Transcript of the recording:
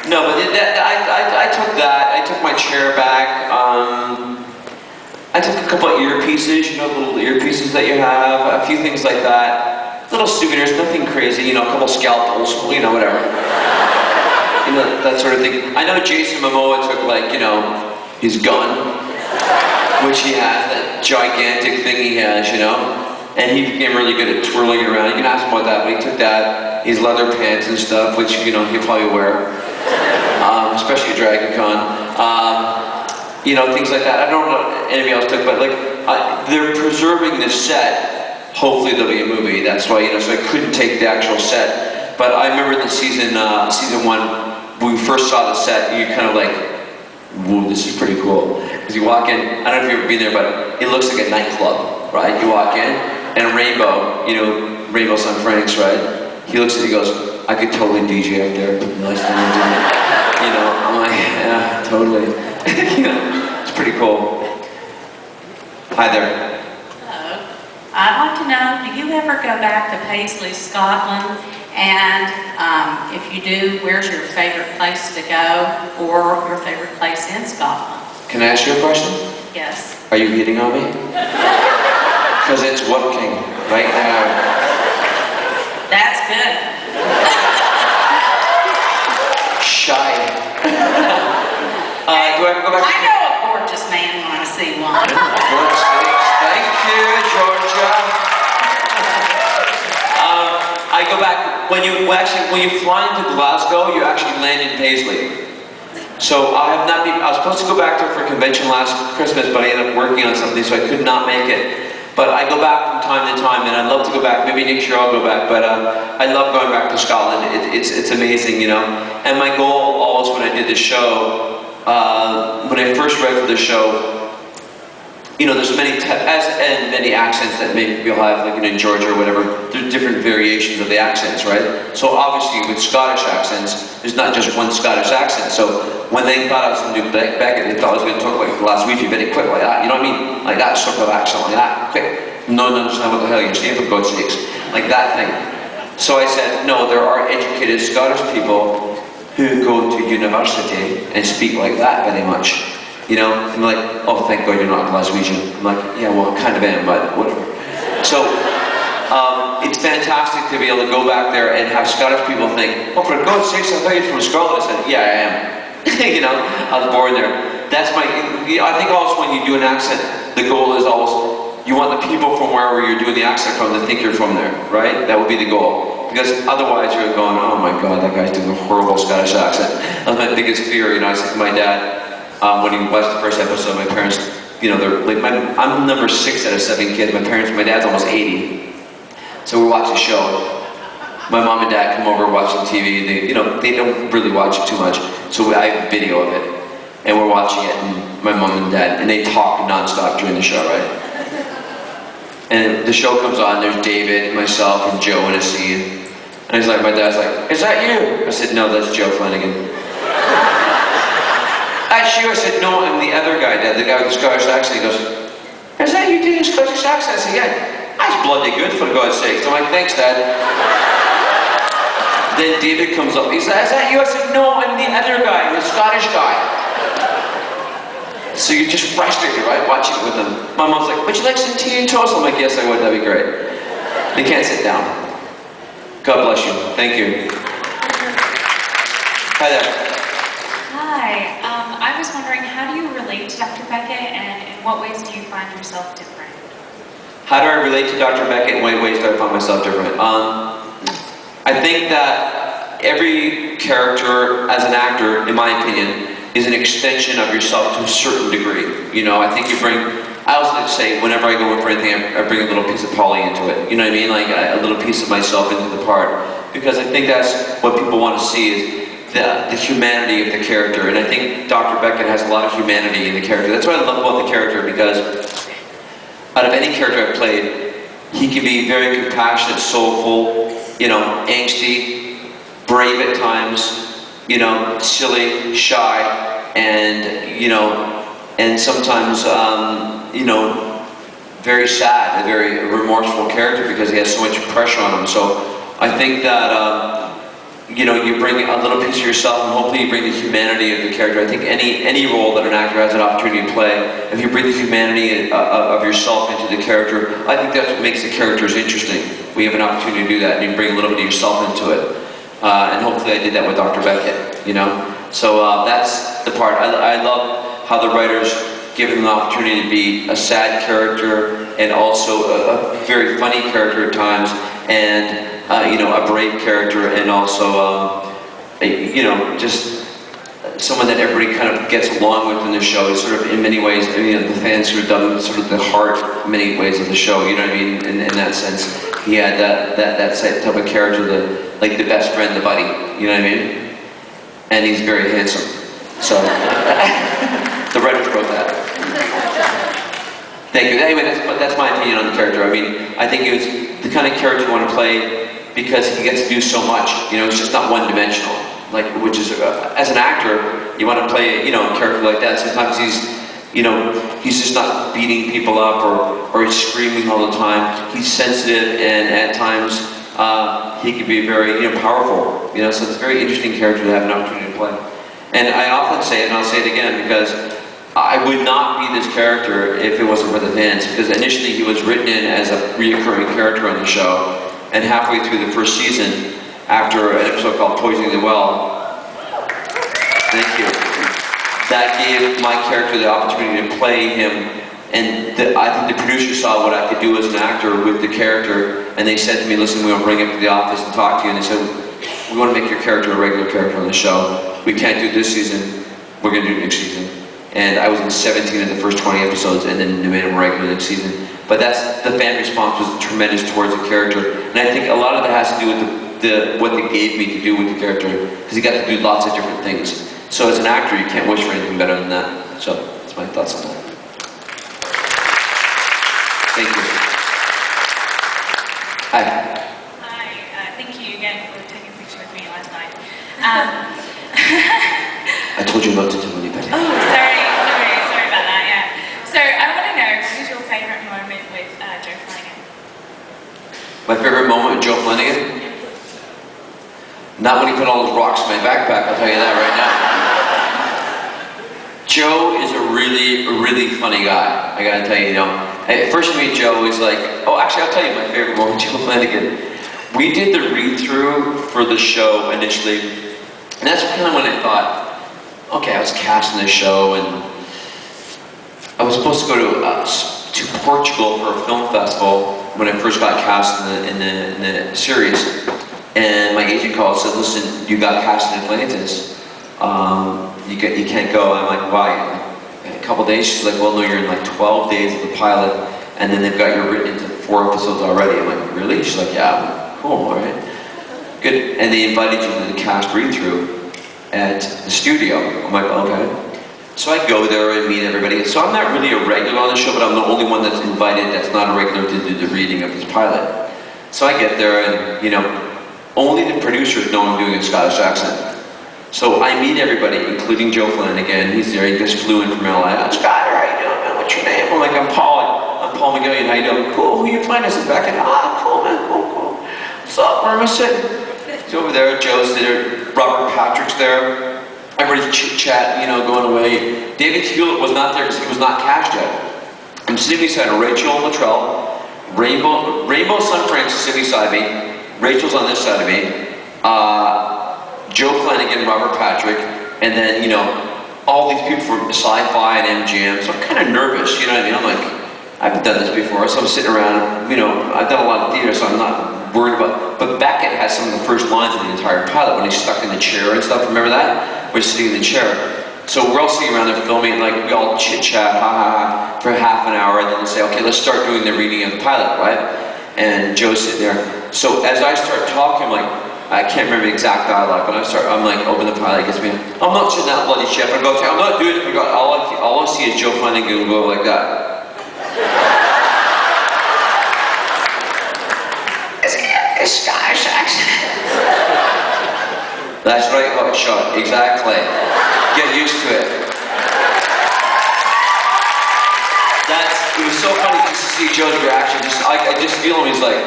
No, but I took that. I took my chair back. I took a couple of earpieces, you know, little earpieces that you have, a few things like that. Little souvenirs, nothing crazy, you know, a couple scalpels, you know, whatever. You know, that sort of thing. I know Jason Momoa took, like, you know, his gun, which he has, that gigantic thing he has, you know. And he became really good at twirling it around. You can ask him about that, but he took that, his leather pants and stuff, which, you know, he'll probably wear. Especially at DragonCon. You know, things like that. I don't know what anybody else took, but like, they're preserving this set. Hopefully there'll be a movie. That's why, you know, so I couldn't take the actual set. But I remember the season one, when we first saw the set, you kind of like, whoa, this is pretty cool. Because you walk in, I don't know if you've ever been there, but it looks like a nightclub, right? You walk in, and Rainbow, you know, Rainbow's on Frank's, right? He looks at it, he goes, I could totally DJ up there. Nice thing to do. You know, I'm like, yeah, totally. You know, it's pretty cool. Hi there. Hello. I'd like to know, do you ever go back to Paisley, Scotland? And if you do, where's your favorite place to go, or your favorite place in Scotland? Can I ask you a question? Yes. Are you hitting on me? Because it's working right now. That's good. Shy. Do I have to go back? I know a gorgeous man when I see one. Good speaks. Thank you, Georgia. I go back, when you fly into Glasgow, you actually land in Paisley. So I was supposed to go back there for a convention last Christmas, but I ended up working on something, so I could not make it. But I go back from time to time, and I'd love to go back. Maybe next year I'll go back, but I love going back to Scotland. It's amazing, you know. And my goal always when I did the show, when I first read for the show, you know, there's many accents that maybe you'll have, like in Georgia or whatever. There's different variations of the accents, right? So obviously with Scottish accents, there's not just one Scottish accent. So when they thought I was going to do Beckett, they thought I was going to talk like last week, very quick like that. You know what I mean? Like that sort of accent, like that, quick. No one understand what the hell you're saying, for God's sakes. Like that thing. So I said, no, there are educated Scottish people who go to university and speak like that very much. You know, and like, oh, thank God you're not a Glaswegian. I'm like, yeah, well, I kind of am, but whatever. So, it's fantastic to be able to go back there and have Scottish people think, oh, for God's sakes, I thought you're from Scotland. I said, yeah, I am. You know, I was born there. That's my, I think also when you do an accent, the goal is always, you want the people from wherever you're doing the accent from to think you're from there, right? That would be the goal. Because otherwise you're going, oh my God, that guy's doing a horrible Scottish accent. That was my biggest fear, you know. I said to my dad, when he watched the first episode, my parents, you know, they're like, I'm number 6 out of 7 kids. My dad's almost 80. So we watch the show. My mom and dad come over watching TV. They, you know, they don't really watch it too much. So I have video of it. And we're watching it, and my mom and dad, and they talk nonstop during the show, right? And the show comes on, there's David, myself, and Joe in a scene. And he's like, my dad's like, is that you? I said, no, that's Joe Flanagan. That's you? I said, no, I'm the other guy, Dad, the guy with the Scottish accent. He goes, is that you doing a Scottish accent? I said, yeah, that's bloody good, for God's sake. So I'm like, thanks, Dad. Then David comes up, he said, is that you? I said, no, I'm the other guy, the Scottish guy. So you're just frustrated, right, watching it with them. My mom's like, would you like some tea and toast? I'm like, yes, I would, that'd be great. They can't sit down. God bless you. Thank you. Hi there. Hi, I was wondering, how do you relate to Dr. Beckett, and in what ways do you find yourself different? How do I relate to Dr. Beckett, and what ways do I find myself different? I think that every character, as an actor, in my opinion, is an extension of yourself to a certain degree. You know, I think you bring, I always like to say, whenever I go in for anything, I bring a little piece of Polly into it. You know what I mean? Like a little piece of myself into the part. Because I think that's what people want to see is the humanity of the character, and I think Dr. Beckett has a lot of humanity in the character. That's what I love about the character, because out of any character I've played, he can be very compassionate, soulful, you know, angsty, brave at times, you know, silly, shy, and, you know, and sometimes, you know, very sad, a very remorseful character because he has so much pressure on him. So I think that you bring a little piece of yourself, and hopefully you bring the humanity of the character. I think any role that an actor has an opportunity to play, if you bring the humanity of yourself into the character, I think that's what makes the characters interesting. We have an opportunity to do that, and you bring a little bit of yourself into it. And hopefully I did that with Dr. Beckett, So that's the part. I love how the writers give him the opportunity to be a sad character, and also a very funny character at times, and a brave character, and also, just someone that everybody kind of gets along with in the show. It's sort of, in many ways, the fans sort of done sort of the heart, in many ways, of the show. You know what I mean? In that sense, he had that type of character, like the best friend, the buddy. You know what I mean? And he's very handsome. So the writers wrote that. Thank you. Anyway, that's my opinion on the character. I mean, I think it was the kind of character you want to play because he gets to do so much. It's just not one-dimensional. Which is, as an actor, you want to play, a character like that. Sometimes he's just not beating people up or he's screaming all the time. He's sensitive, and at times he can be very, powerful. So it's a very interesting character to have an opportunity to play. And I often say it, and I'll say it again, because I would not be this character if it wasn't for the fans. Because initially he was written in as a reoccurring character on the show, and halfway through the first season, after an episode called Poisoning the Well, thank you, that gave my character the opportunity to play him, and I think the producer saw what I could do as an actor with the character, and they said to me, listen, we want to bring him to the office and talk to you, and they said, we want to make your character a regular character on the show. We can't do it this season, we're going to do it next season. And I was in 17 of the first 20 episodes, and then they made him regular next season. But the fan response was tremendous towards the character, and I think a lot of that has to do with what they gave me to do with the character, because he got to do lots of different things. So as an actor, you can't wish for anything better than that. So that's my thoughts on that. Thank you. Hi. Hi, thank you again for taking a picture with me last night. I told you not to do any better. Oh, sorry about that, yeah. So I want to know, what is your favourite moment with Joe Flanagan? My favorite moment with Joe Flanagan? Not when he put all those rocks in my backpack, I'll tell you that right now. Joe is a really, really funny guy. I gotta tell you, First you meet Joe, he's like, actually I'll tell you my favorite moment with Joe Flanagan. We did the read-through for the show initially, and that's kind of when I thought, okay, I was cast in this show, and I was supposed to go to Portugal for a film festival when I first got cast in the series. And my agent called and said, listen, you got cast in Atlantis. You can't go. I'm like, why? In a couple days, she's like, well, no, you're in like 12 days of the pilot, and then they've got you written into 4 episodes already. I'm like, really? She's like, yeah. I'm like, cool, all right. Good. And they invited you to the cast read-through at the studio. I'm like, okay. So I go there and meet everybody. So I'm not really a regular on the show, but I'm the only one that's invited that's not a regular to do the reading of this pilot. So I get there, and, only the producers know I'm doing a Scottish accent. So I meet everybody, including Joe Flanagan. He's there, he just flew in from LA. Scott, how you doing, man? What's your name? I'm like, I'm Paul McGillion, how you doing? Cool, who you playing? I said, Beckett. Cool, man, cool. What's up, where am I sitting? He's over there, Joe's there, Robert Patrick's there. Everybody's chit-chat, going away. David Hewlett was not there because he was not cast yet. I'm sitting beside Rachel Luttrell, Rainbow Sun Francis sitting beside me. Rachel's on this side of me, Joe Flanagan, Robert Patrick, and then, all these people from Sci-Fi and MGM, so I'm kind of nervous, you know what I mean? I'm like, I haven't done this before, so I'm sitting around, I've done a lot of theater, so I'm not worried about, but Beckett has some of the first lines of the entire pilot when he's stuck in the chair and stuff, remember that? We're sitting in the chair. So we're all sitting around there filming, and we all chit-chat, for half an hour, and then they say, okay, let's start doing the reading of the pilot, right? And Joe's sitting there. So as I start talking, I can't remember the exact dialogue, but I'm like, open the pilot, gets me, I'm not sitting that bloody ship, and go, I'm not doing it, all I see is Joe Flanagan go like that. It's Scottish accent. That's right, hot shot, exactly. Get used to it. It was so funny just to see Joe's reaction. I just feel him, he's like,